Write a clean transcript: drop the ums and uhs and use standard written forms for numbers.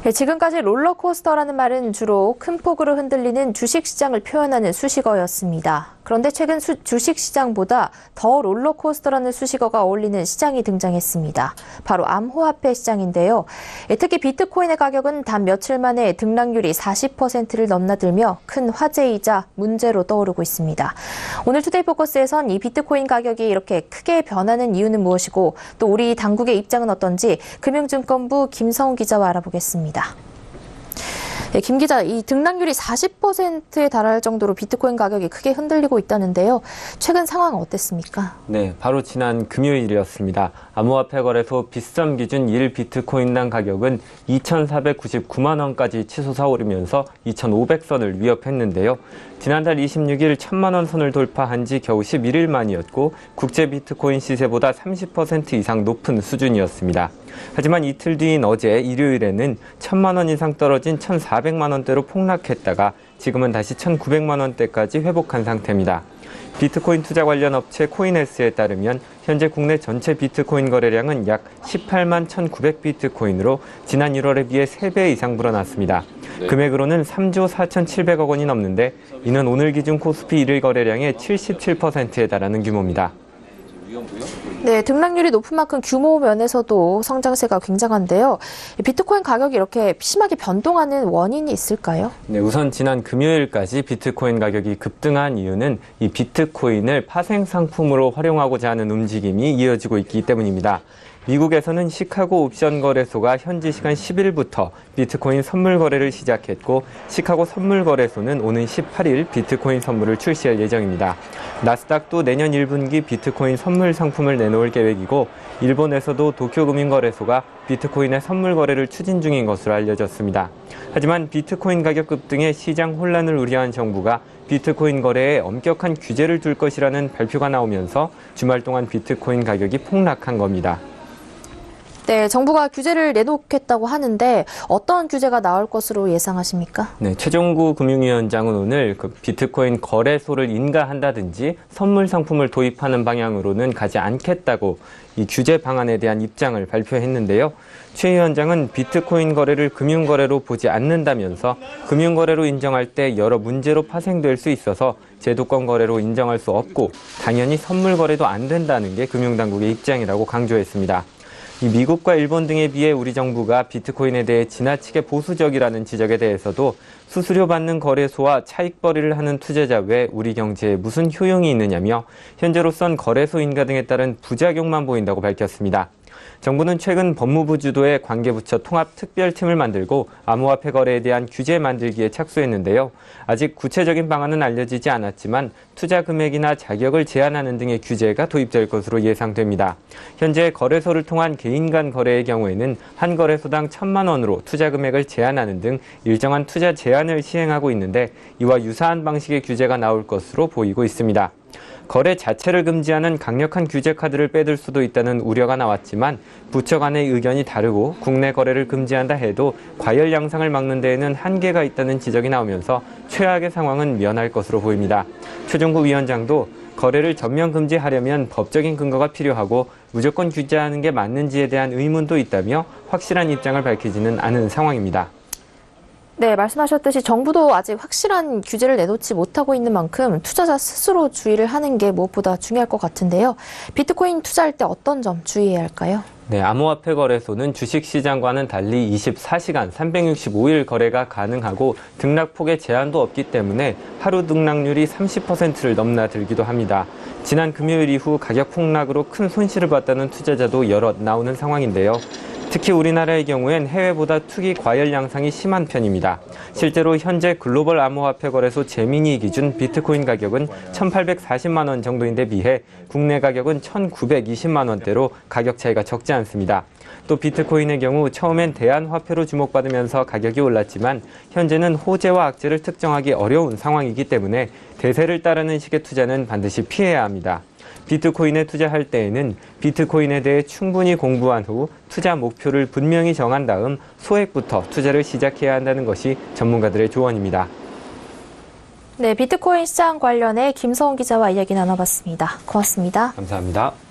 네, 지금까지 롤러코스터라는 말은 주로 큰 폭으로 흔들리는 주식시장을 표현하는 수식어였습니다. 그런데 최근 주식시장보다 더 롤러코스터라는 수식어가 어울리는 시장이 등장했습니다. 바로 암호화폐 시장인데요. 특히 비트코인의 가격은 단 며칠 만에 등락률이 40%를 넘나들며 큰 화제이자 문제로 떠오르고 있습니다. 오늘 투데이 포커스에선 이 비트코인 가격이 이렇게 크게 변하는 이유는 무엇이고 또 우리 당국의 입장은 어떤지 금융증권부 김성훈 기자와 알아보겠습니다. 네, 김 기자, 이 등락률이 40%에 달할 정도로 비트코인 가격이 크게 흔들리고 있다는데요. 최근 상황은 어땠습니까? 네, 바로 지난 금요일이었습니다. 암호화폐 거래소 빗썸 기준 1비트코인당 가격은 2,499만 원까지 치솟아 오르면서 2,500선을 위협했는데요. 지난달 26일 1,000만 원 선을 돌파한 지 겨우 11일 만이었고 국제 비트코인 시세보다 30% 이상 높은 수준이었습니다. 하지만 이틀 뒤인 어제 일요일에는 1,000만 원 이상 떨어진 1,400만 원대로 폭락했다가 지금은 다시 1,900만 원대까지 회복한 상태입니다. 비트코인 투자 관련 업체 코인에스에 따르면 현재 국내 전체 비트코인 거래량은 약 18만 1,900비트코인으로 지난 1월에 비해 3배 이상 불어났습니다. 금액으로는 3조 4,700억 원이 넘는데 이는 오늘 기준 코스피 1일 거래량의 77%에 달하는 규모입니다. 네, 등락률이 높은 만큼 규모 면에서도 성장세가 굉장한데요. 비트코인 가격이 이렇게 심하게 변동하는 원인이 있을까요? 네, 우선 지난 금요일까지 비트코인 가격이 급등한 이유는 이 비트코인을 파생 상품으로 활용하고자 하는 움직임이 이어지고 있기 때문입니다. 미국에서는 시카고 옵션 거래소가 현지 시간 10일부터 비트코인 선물 거래를 시작했고 시카고 선물 거래소는 오는 18일 비트코인 선물을 출시할 예정입니다. 나스닥도 내년 1분기 비트코인 선물 상품을 내놓을 계획이고 일본에서도 도쿄금융거래소가 비트코인의 선물 거래를 추진 중인 것으로 알려졌습니다. 하지만 비트코인 가격 급등에 시장 혼란을 우려한 정부가 비트코인 거래에 엄격한 규제를 둘 것이라는 발표가 나오면서 주말 동안 비트코인 가격이 폭락한 겁니다. 네, 정부가 규제를 내놓겠다고 하는데 어떤 규제가 나올 것으로 예상하십니까? 네, 최종구 금융위원장은 오늘 비트코인 거래소를 인가한다든지 선물 상품을 도입하는 방향으로는 가지 않겠다고 이 규제 방안에 대한 입장을 발표했는데요. 최 위원장은 비트코인 거래를 금융거래로 보지 않는다면서 금융거래로 인정할 때 여러 문제로 파생될 수 있어서 제도권 거래로 인정할 수 없고 당연히 선물 거래도 안 된다는 게 금융당국의 입장이라고 강조했습니다. 이 미국과 일본 등에 비해 우리 정부가 비트코인에 대해 지나치게 보수적이라는 지적에 대해서도 수수료 받는 거래소와 차익벌이를 하는 투자자 외 우리 경제에 무슨 효용이 있느냐며 현재로선 거래소 인가 등에 따른 부작용만 보인다고 밝혔습니다. 정부는 최근 법무부 주도의 관계부처 통합특별팀을 만들고 암호화폐 거래에 대한 규제 만들기에 착수했는데요. 아직 구체적인 방안은 알려지지 않았지만 투자 금액이나 자격을 제한하는 등의 규제가 도입될 것으로 예상됩니다. 현재 거래소를 통한 개인 간 거래의 경우에는 한 거래소당 1,000만 원으로 투자 금액을 제한하는 등 일정한 투자 제한을 시행하고 있는데 이와 유사한 방식의 규제가 나올 것으로 보이고 있습니다. 거래 자체를 금지하는 강력한 규제 카드를 빼들 수도 있다는 우려가 나왔지만 부처 간의 의견이 다르고 국내 거래를 금지한다 해도 과열 양상을 막는 데에는 한계가 있다는 지적이 나오면서 최악의 상황은 면할 것으로 보입니다. 최종구 위원장도 거래를 전면 금지하려면 법적인 근거가 필요하고 무조건 규제하는 게 맞는지에 대한 의문도 있다며 확실한 입장을 밝히지는 않은 상황입니다. 네, 말씀하셨듯이 정부도 아직 확실한 규제를 내놓지 못하고 있는 만큼 투자자 스스로 주의를 하는 게 무엇보다 중요할 것 같은데요. 비트코인 투자할 때 어떤 점 주의해야 할까요? 네, 암호화폐 거래소는 주식시장과는 달리 24시간 365일 거래가 가능하고 등락폭에 제한도 없기 때문에 하루 등락률이 30%를 넘나들기도 합니다. 지난 금요일 이후 가격 폭락으로 큰 손실을 봤다는 투자자도 여럿 나오는 상황인데요. 특히 우리나라의 경우엔 해외보다 투기 과열 양상이 심한 편입니다. 실제로 현재 글로벌 암호화폐 거래소 제미니 기준 비트코인 가격은 1,840만 원 정도인데 비해 국내 가격은 1,920만 원대로 가격 차이가 적지 않습니다. 또 비트코인의 경우 처음엔 대안화폐로 주목받으면서 가격이 올랐지만 현재는 호재와 악재를 특정하기 어려운 상황이기 때문에 대세를 따르는 식의 투자는 반드시 피해야 합니다. 비트코인에 투자할 때에는 비트코인에 대해 충분히 공부한 후 투자 목표를 분명히 정한 다음 소액부터 투자를 시작해야 한다는 것이 전문가들의 조언입니다. 네, 비트코인 시장 관련해 김성훈 기자와 이야기 나눠봤습니다. 고맙습니다. 감사합니다.